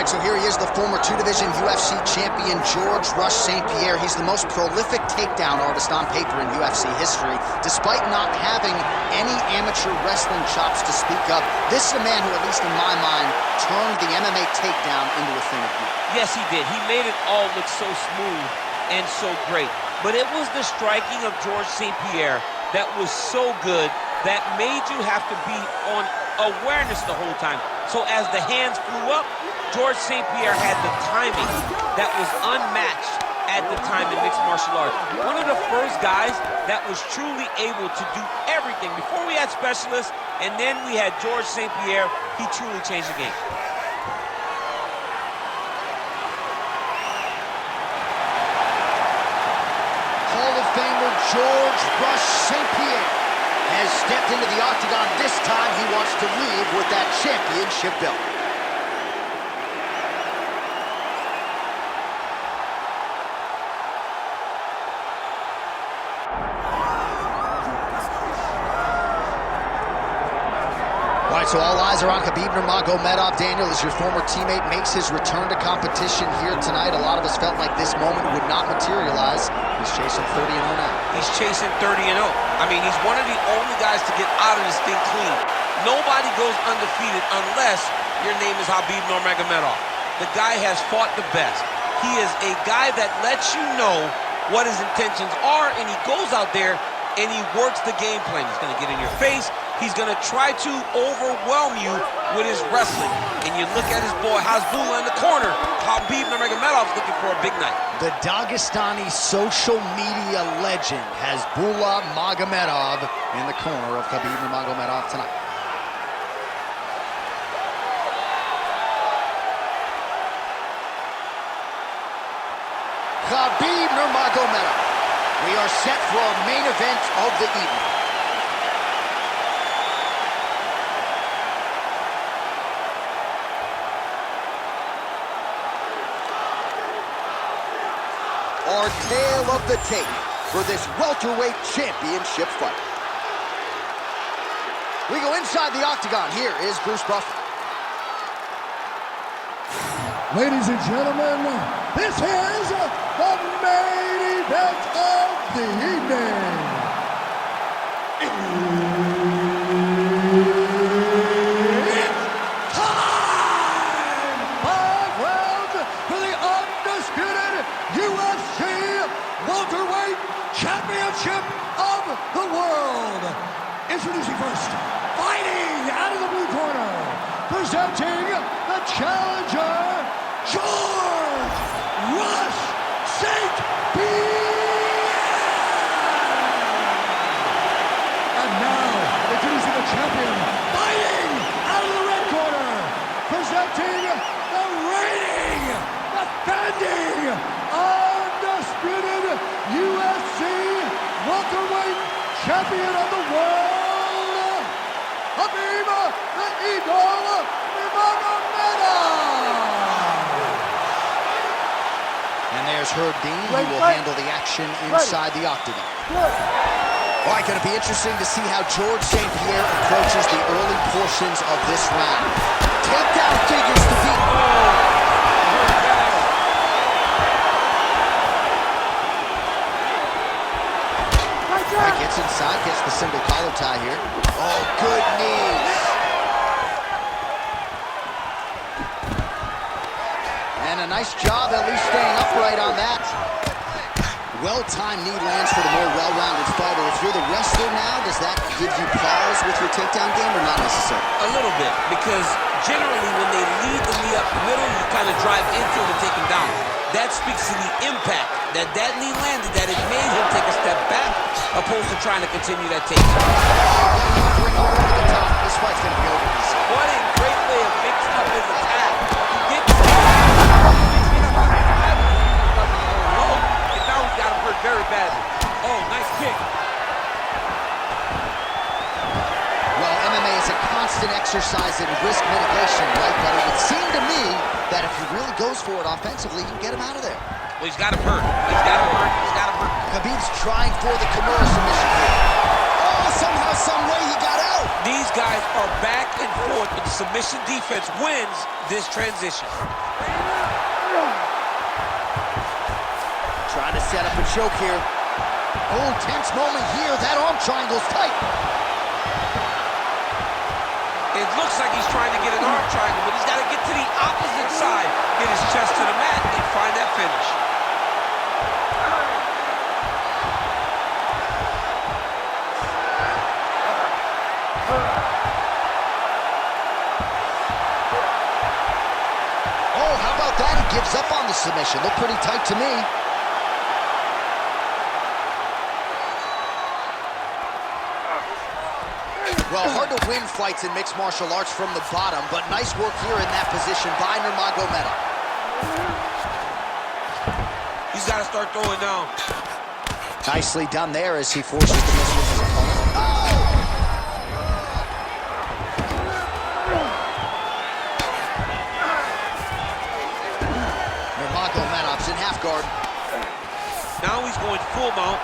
right, so here he is, the former two-division UFC champion, George "Rush" Saint-Pierre. He's the most prolific takedown artist on paper in UFC history. Despite not having any amateur wrestling chops to speak of, this is a man who, at least in my mind, turned the MMA takedown into a thing of beauty. Yes, he did. He made it all look so smooth and so great. But it was the striking of George Saint-Pierre that was so good that made you have to be on awareness the whole time. So as the hands flew up, George Saint-Pierre had the timing that was unmatched at the time in mixed martial arts. One of the first guys that was truly able to do everything. Before we had specialists, and then we had George Saint-Pierre, he truly changed the game. Hall of Famer George "Rush" Saint-Pierre has stepped into the octagon. This time he wants to leave with that championship belt. All right, so all eyes are on Khabib Nurmagomedov. Daniel, as your former teammate makes his return to competition here tonight, a lot of us felt like this moment would not materialize. He's chasing 30-0 now. He's chasing 30-0. I mean, he's one of the only guys to get out of this thing clean. Nobody goes undefeated unless your name is Khabib Nurmagomedov. The guy has fought the best. He is a guy that lets you know what his intentions are, and he goes out there and he works the game plan. He's going to get in your face. He's going to try to overwhelm you with his wrestling. And you look at his boy Hasbulla in the corner. Khabib Nurmagomedov's looking for a big night. The Dagestani social media legend Hasbulla Magomedov in the corner of Khabib Nurmagomedov tonight. Khabib Nurmagomedov. We are set for our main event of the evening. Our tale of the tape for this welterweight championship fight. We go inside the octagon. Here is Bruce Buffer. Ladies and gentlemen, this is the main event of the evening. It's time! 5 rounds for the undisputed UFC welterweight championship of the world. Introducing first, fighting out of the blue corner, presenting the challenger, George "Rush" Saint-Pierre. And now, introducing the champion, fighting out of the red corner, presenting the reigning, defending, undisputed UFC welterweight champion of the world, Khabib the Eagle Nurmagomedov. And there's Herb Dean, who will handle the action inside the octagon. All right, going to be interesting to see how George Saint-Pierre approaches the early portions of this round. Takedown figures to beat. Gets inside, gets the single collar tie here. Oh, good knees. And a nice job at least staying upright on that. Well-timed knee lands for the more well-rounded fighter. If you're the wrestler now, does that give you pause with your takedown game or not necessarily? A little bit, because generally when they lead the knee up the middle, you kind of drive into him and take him down. That speaks to the impact that knee landed, that it made him take a step back, opposed to trying to continue that takedown. This fight's going to be over. What a great way of mixing up his attack. He gets low, and now he's got him hurt very badly. Oh, nice kick. Well, MMA is a constant exercise in risk mitigation, right? But it would seem to me that if he really goes for it offensively, you can get him out of there. Well, he's got him hurt. He's got him hurt. He's got him hurt. Khabib's trying for the Kimura submission here. Oh, somehow, some way he got out. These guys are back and forth, but the submission defense wins this transition. Trying to set up a choke here. Oh, tense moment here. That arm triangle's tight. It looks like he's trying to get an arm triangle, but he's got to get to the opposite side, get his chest to the mat, and find that finish. Oh, how about that? He gives up on the submission. Looked pretty tight to me. Well, hard to win fights in mixed martial arts from the bottom, but nice work here in that position by Nurmagomedov. He's got to start throwing down. Nicely done there as he forces the miss with his opponent. Oh! Nurmagomedov's in half guard. Now he's going full mount.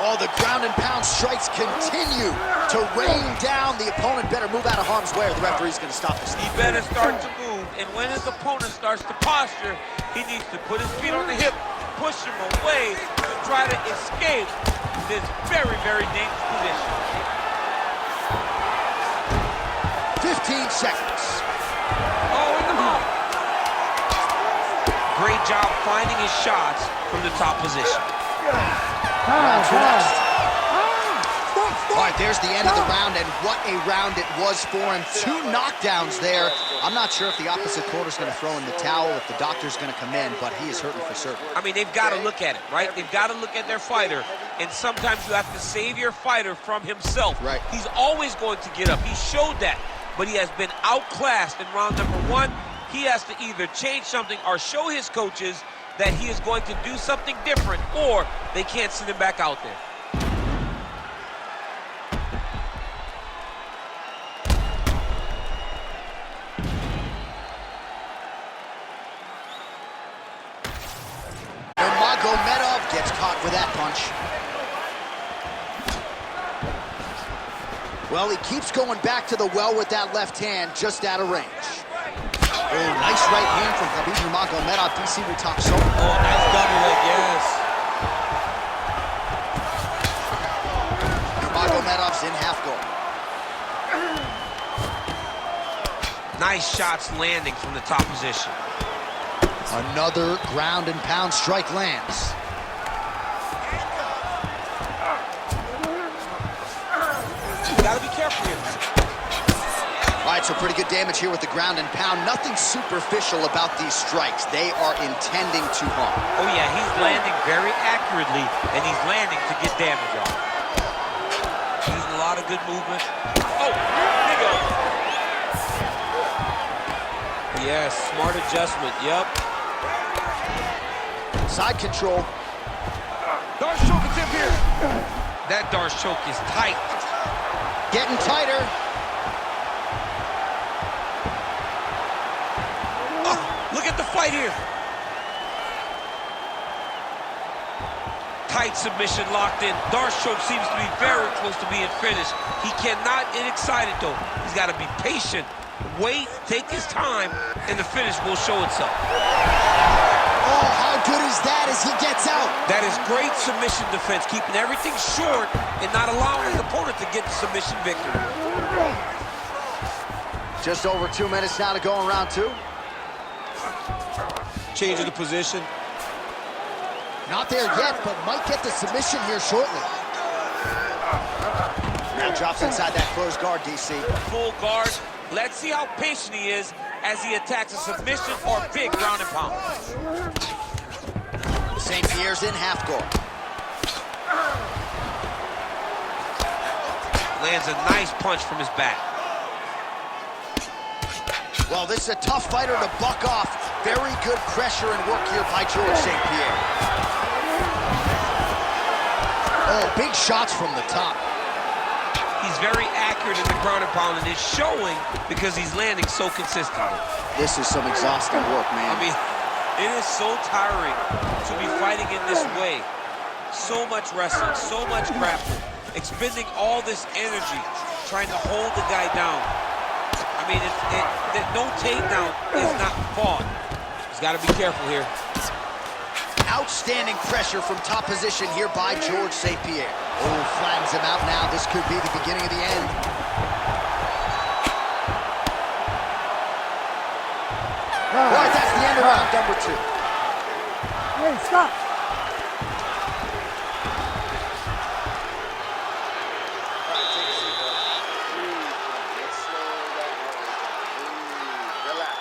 Oh, the ground and pound strikes continue to rain down. The opponent better move out of harm's way or the referee's going to stop this. He better start to move, and when his opponent starts to posture, he needs to put his feet on the hip, push him away to try to escape this very, very dangerous position. 15 seconds. Oh, in the mount. Great job finding his shots from the top position. Round two next. All right, there's the end of the round, and what a round it was for him. 2 knockdowns there. I'm not sure if the opposite corner's going to throw in the towel, if the doctor's going to come in, but he is hurting for certain. I mean, they've got to look at it, right? They've got to look at their fighter, and sometimes you have to save your fighter from himself. Right. He's always going to get up. He showed that, but he has been outclassed in round number 1. He has to either change something or show his coaches that he is going to do something different, or they can't send him back out there. Nurmagomedov gets caught with that punch. Well, he keeps going back to the well with that left hand, just out of range. Oh, nice right hand from Khabib Nurmagomedov. DC will talk so. Oh, nice double leg, yes. Nurmagomedov's in half guard. Nice shots landing from the top position. Another ground and pound strike lands. Gotta be careful here. All right, so pretty good damage here with the ground and pound. Nothing superficial about these strikes. They are intending to harm. Oh, yeah, he's landing very accurately, and he's landing to get damage off. Using a lot of good movement. Oh, big elbow. Yes, smart adjustment, yep. Side control. Darce choke attempt here. That Darce choke is tight. Getting tighter. Look at the fight here. Tight submission locked in. Darce choke seems to be very close to being finished. He cannot get excited though. He's got to be patient. Wait, take his time, and the finish will show itself. Oh, how good is that as he gets out? That is great submission defense, keeping everything short and not allowing his opponent to get the submission victory. Just over 2 minutes now to go in round 2. Changing the position. Not there yet, but might get the submission here shortly. Now drops inside that closed guard, DC. Full guard. Let's see how patient he is as he attacks a submission or big ground and pound. Saint-Pierre's in half guard. Lands a nice punch from his back. Well, this is a tough fighter to buck off. Very good pressure and work here by George Saint-Pierre. Oh, big shots from the top. He's very accurate in the ground and pound, and it's showing because he's landing so consistently. This is some exhausting work, man. I mean, it is so tiring to be fighting in this way. So much wrestling, so much grappling, expending all this energy trying to hold the guy down. I mean, no takedown is not fought. He's got to be careful here. Outstanding pressure from top position here by George Saint-Pierre. Oh, flattens him out now. This could be the beginning of the end. All right, that's the end of round number 2. Hey, stop. Relax.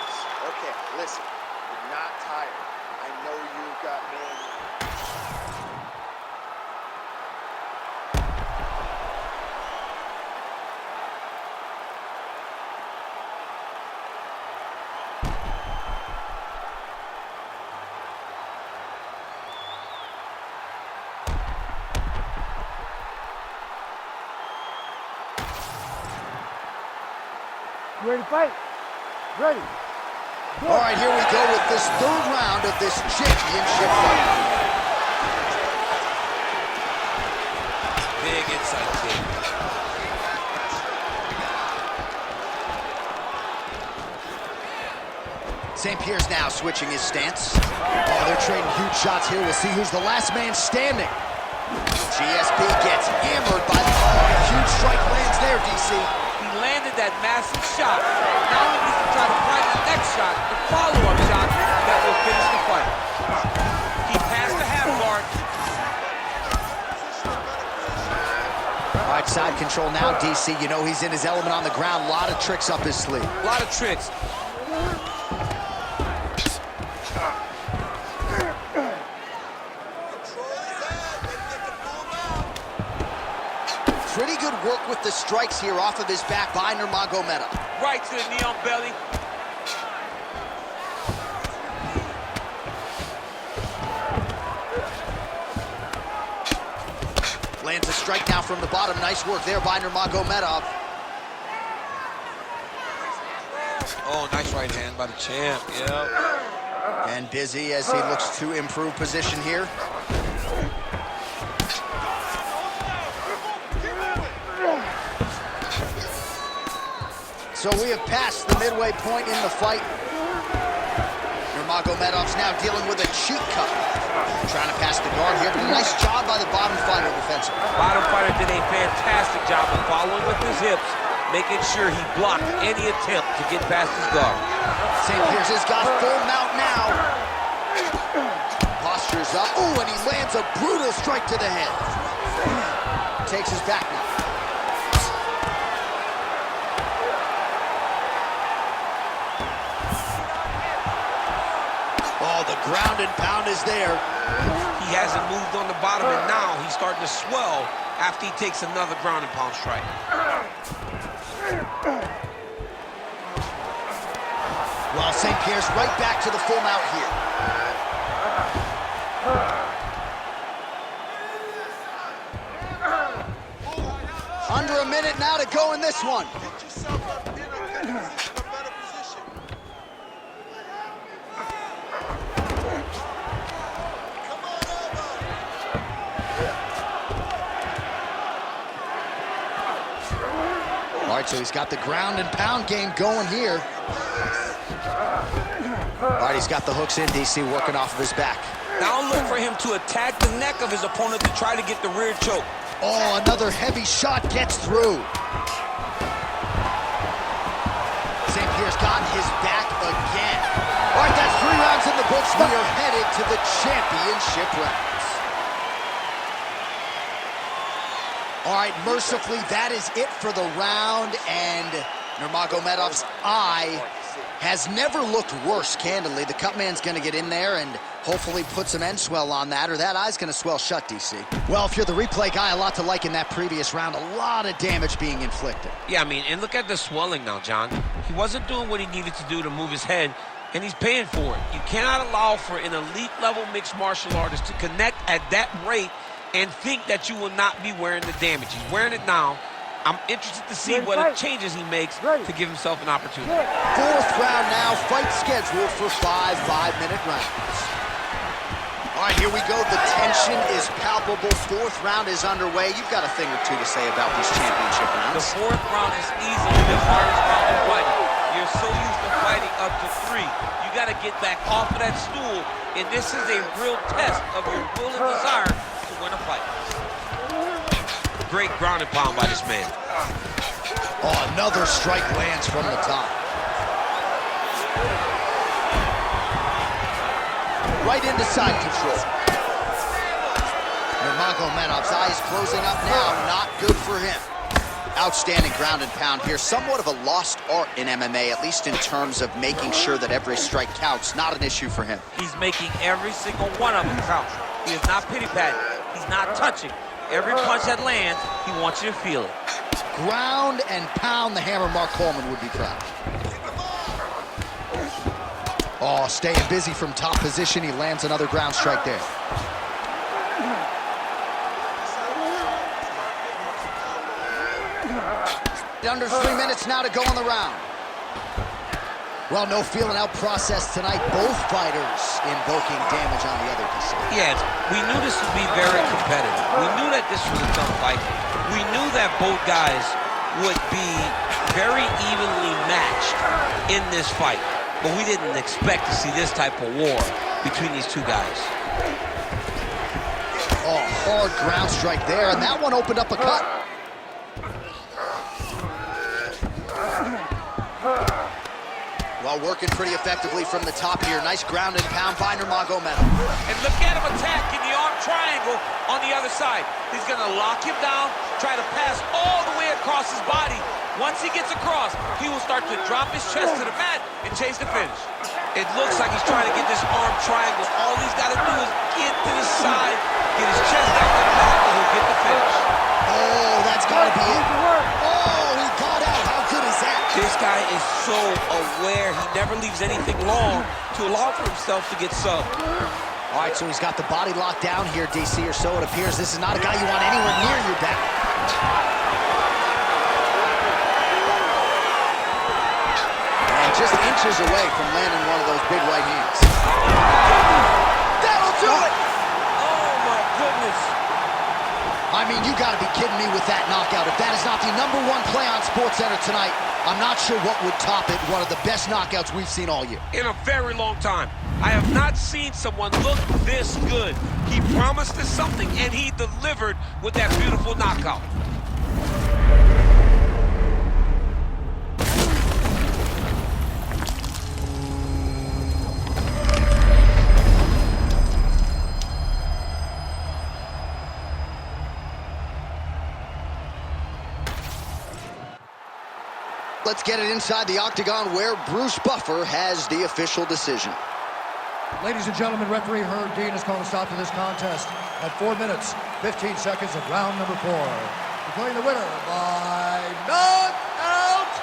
Okay, listen. You're not tired. I know you've got more. You ready to fight? Ready. All right, here we go with this 3rd round of this championship fight. Big inside kick. Saint-Pierre's now switching his stance. Oh, they're trading huge shots here. We'll see who's the last man standing. GSP gets hammered by the huge strike lands there, DC. He landed that massive shot. Now he needs to try to find the next shot, the follow-up shot that will finish the fight. He passed the half guard. All right, side control now, DC. You know he's in his element on the ground. A lot of tricks up his sleeve. A lot of tricks. Pretty good work with the strikes here off of his back by Nurmagomedov. Right to the knee on belly. Lands a strike now from the bottom. Nice work there by Nurmagomedov. Oh, nice right hand by the champ. Yep. And busy as he looks to improve position here. So we have passed the midway point in the fight. Nurmagomedov's now dealing with a cheek cut. Trying to pass the guard here, but a nice job by the bottom fighter defensively. Bottom fighter did a fantastic job of following with his hips, making sure he blocked any attempt to get past his guard. Saint-Pierre has got full mount now. Postures up. Ooh, and he lands a brutal strike to the head. Takes his back now. Oh, the ground and pound is there. He hasn't moved on the bottom, and now he's starting to swell after he takes another ground and pound strike. Well, Saint-Pierre's right back to the full mount here. Under a minute now to go in this one. Get yourself up in a better position. Come on over. All right, so he's got the ground and pound game going here. All right, he's got the hooks in, DC, working off of his back. Now look for him to attack the neck of his opponent to try to get the rear choke. Oh, another heavy shot gets through. Saint-Pierre's got his back again. All right, that's 3 rounds in the books. We are headed to the championship rounds. All right, mercifully, that is it for the round, and Nurmagomedov's eye has never looked worse, candidly. The cut man's going to get in there and hopefully put some end swell on that, or that eye's going to swell shut, DC. Well, if you're the replay guy, a lot to like in that previous round. A lot of damage being inflicted. Yeah, I mean, and look at the swelling now, John. He wasn't doing what he needed to do to move his head, and he's paying for it. You cannot allow for an elite-level mixed martial artist to connect at that rate and think that you will not be wearing the damage. He's wearing it now. I'm interested to see what changes he makes to give himself an opportunity. 4th round now, fight scheduled for 5 5-minute rounds. All right, here we go. The tension is palpable. Fourth round is underway. You've got a thing or two to say about these championship The rounds. fourth round is easily the hardest round of fighting. You're so used to fighting up to 3. You got to get back off of that stool, and this is a real test of your will and desire to win a fight. Great ground and pound by this man. Oh, another strike lands from the top. Right into side control. Nurmagomedov's eyes closing up now. Not good for him. Outstanding ground and pound here. Somewhat of a lost art in MMA, at least in terms of making sure that every strike counts. Not an issue for him. He's making every single one of them count. He is not pity-patting. He's not touching. Every punch that lands, he wants you to feel it. Ground and pound. The hammer Mark Coleman would be proud. Oh, staying busy from top position. He lands another ground strike there. Under 3 minutes now to go on the round. Well, no feeling out process tonight. Both fighters invoking damage on the other side. Yes, we knew this would be very competitive. We knew that this was a tough fight. We knew that both guys would be very evenly matched in this fight. But we didn't expect to see this type of war between these two guys. Oh, hard ground strike there, and that one opened up a cut. Well, working pretty effectively from the top here. Nice ground and pound by Nurmagomedov. And look at him attacking the arm triangle on the other side. He's going to lock him down, try to pass all the way across his body. Once he gets across, he will start to drop his chest to the mat and chase the finish. It looks like he's trying to get this arm triangle. All he's got to do is get to the side, get his chest out to the mat, and he'll get the finish. Oh, that's got to be it. Oh, he got out. How good is that? This guy is so aware. He never leaves anything long to allow for himself to get subbed. All right, so he's got the body locked down here, DC, or so it appears. This is not a guy you want anywhere near your back. And just inches away from landing one of those big right hands. That'll do it! Oh, my goodness. I mean, you got to be kidding me with that knockout. If that is not the #1 play on SportsCenter tonight, I'm not sure what would top it. One of the best knockouts we've seen all year. In a very long time. I have not seen someone look this good. He promised us something, and he delivered with that beautiful knockout. Let's get it inside the octagon where Bruce Buffer has the official decision. Ladies and gentlemen, referee Herb Dean has called a stop to this contest at 4 minutes, 15 seconds of round number 4. Declaring the winner by knockout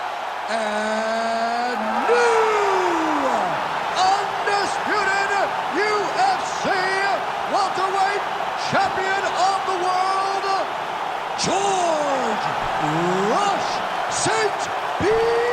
and new undisputed UFC welterweight champion of the world, George Rush Saint-Pierre.